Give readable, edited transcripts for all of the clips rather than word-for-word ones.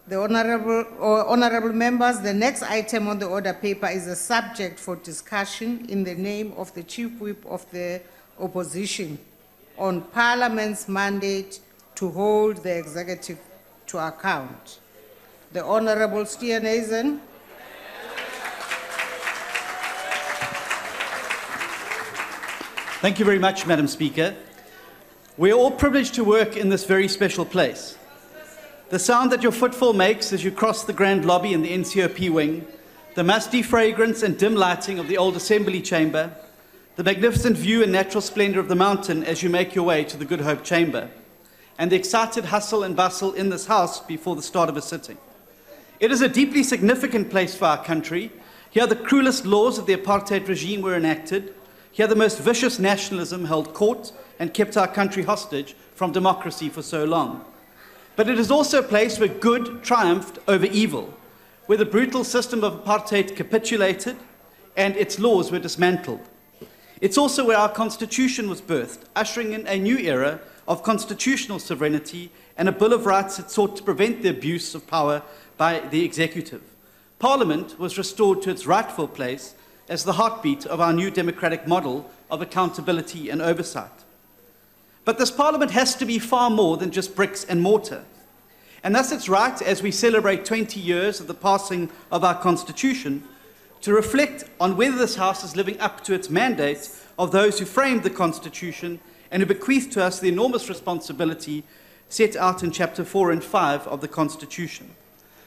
The honorable members, the next item on the order paper is a subject for discussion in the name of the Chief Whip of the Opposition on Parliament's mandate to hold the executive to account. The Honorable Steenhuisen. Thank you very much, Madam Speaker. We are all privileged to work in this very special place. The sound that your footfall makes as you cross the grand lobby in the NCOP wing, the musty fragrance and dim lighting of the old Assembly chamber, the magnificent view and natural splendor of the mountain as you make your way to the Good Hope chamber, and the excited hustle and bustle in this house before the start of a sitting. It is a deeply significant place for our country. Here the cruelest laws of the apartheid regime were enacted. Here the most vicious nationalism held court and kept our country hostage from democracy for so long. But it is also a place where good triumphed over evil, where the brutal system of apartheid capitulated and its laws were dismantled. It's also where our Constitution was birthed, ushering in a new era of constitutional sovereignty and a Bill of Rights that sought to prevent the abuse of power by the executive. Parliament was restored to its rightful place as the heartbeat of our new democratic model of accountability and oversight. But this Parliament has to be far more than just bricks and mortar. And thus it's right, as we celebrate 20 years of the passing of our Constitution, to reflect on whether this House is living up to its mandate of those who framed the Constitution and who bequeathed to us the enormous responsibility set out in Chapter 4 and 5 of the Constitution.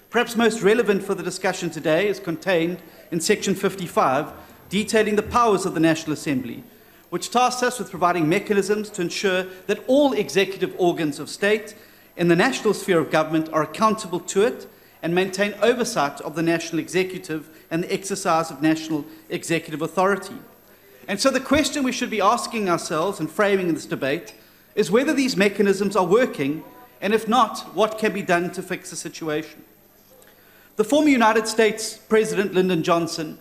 Perhaps most relevant for the discussion today is contained in Section 55, detailing the powers of the National Assembly, which tasks us with providing mechanisms to ensure that all executive organs of state in the national sphere of government are accountable to it and maintain oversight of the national executive and the exercise of national executive authority. And so the question we should be asking ourselves and framing in this debate is whether these mechanisms are working, and if not, what can be done to fix the situation. The former United States President Lyndon Johnson,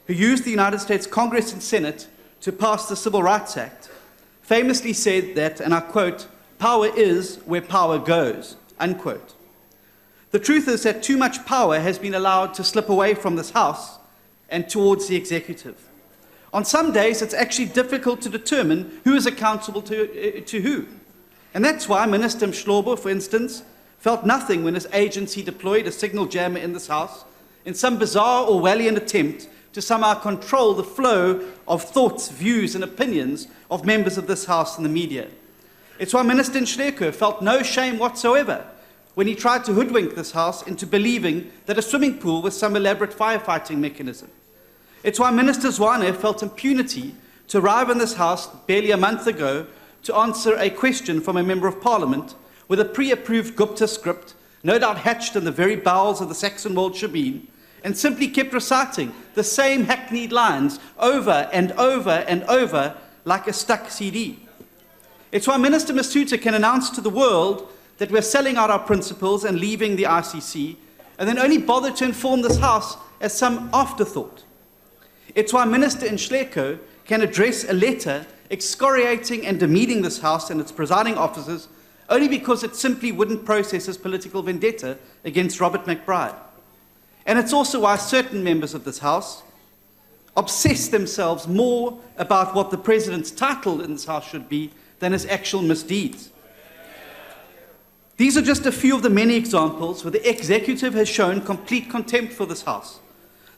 who used the United States Congress and Senate to pass the Civil Rights Act, famously said that, and I quote, "Power is where power goes," unquote. The truth is that too much power has been allowed to slip away from this House and towards the executive. On some days, it's actually difficult to determine who is accountable to who. And that's why Minister Mhlaba, for instance, felt nothing when his agency deployed a signal jammer in this House in some bizarre Orwellian attempt to somehow control the flow of thoughts, views, and opinions of members of this House and the media. It's why Minister Nhleko felt no shame whatsoever when he tried to hoodwink this House into believing that a swimming pool was some elaborate firefighting mechanism. It's why Minister Zwane felt impunity to arrive in this House barely a month ago to answer a question from a Member of Parliament with a pre-approved Gupta script, no doubt hatched in the very bowels of the Saxon Wold Shebeen, and simply kept reciting the same hackneyed lines over and over and over like a stuck CD. It's why Minister Masuta can announce to the world that we're selling out our principles and leaving the ICC, and then only bother to inform this House as some afterthought. It's why Minister Nhleko can address a letter excoriating and demeaning this House and its presiding officers only because it simply wouldn't process his political vendetta against Robert McBride. And it's also why certain members of this House obsess themselves more about what the President's title in this House should be than his actual misdeeds. These are just a few of the many examples where the executive has shown complete contempt for this House.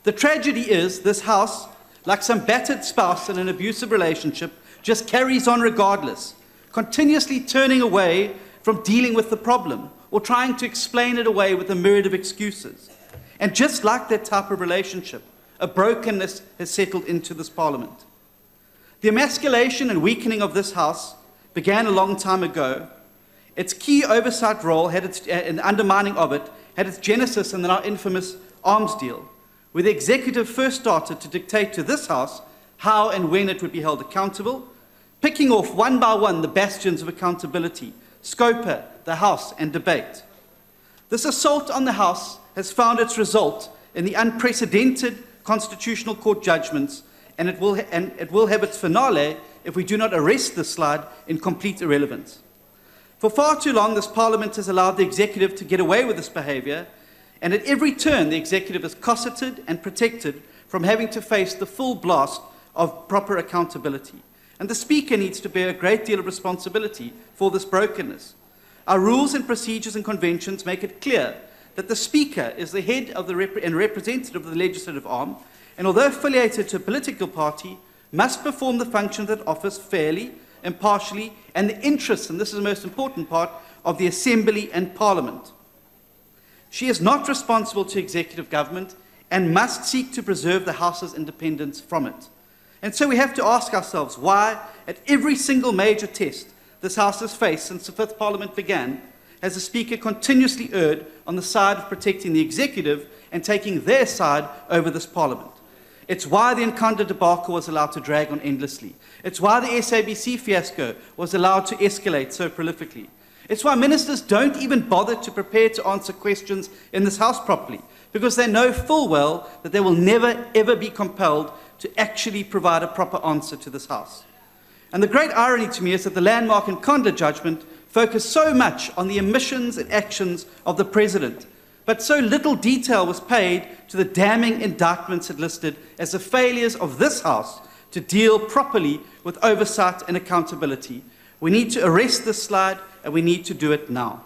The tragedy is this House, like some battered spouse in an abusive relationship, just carries on regardless, continuously turning away from dealing with the problem or trying to explain it away with a myriad of excuses. And just like that type of relationship, a brokenness has settled into this Parliament. The emasculation and weakening of this House began a long time ago. Its key oversight role and undermining of it had its genesis in the now infamous arms deal, where the executive first started to dictate to this House how and when it would be held accountable, picking off one by one the bastions of accountability, Scopa, the House, and debate. This assault on the House has found its result in the unprecedented Constitutional Court judgments, and it will have its finale if we do not arrest this slide in complete irrelevance. For far too long, this Parliament has allowed the executive to get away with this behaviour, And at every turn, the executive is cosseted and protected from having to face the full blast of proper accountability. And the Speaker needs to bear a great deal of responsibility for this brokenness. Our rules and procedures and conventions make it clear that the Speaker is the head of and representative of the legislative arm, and although affiliated to a political party, must perform the function of that office fairly, impartially, and the interests, and this is the most important part, of the Assembly and Parliament. She is not responsible to executive government and must seek to preserve the House's independence from it. And so we have to ask ourselves why, at every single major test this House has faced since the Fifth Parliament began, has the Speaker continuously erred on the side of protecting the executive and taking their side over this Parliament. It's why the Nkanda debacle was allowed to drag on endlessly. It's why the SABC fiasco was allowed to escalate so prolifically. It's why ministers don't even bother to prepare to answer questions in this House properly, because they know full well that they will never, ever be compelled to actually provide a proper answer to this House. And the great irony to me is that the landmark Nkanda judgment focused so much on the omissions and actions of the President, but so little detail was paid to the damning indictments it listed as the failures of this House to deal properly with oversight and accountability. We need to arrest this slide, and we need to do it now.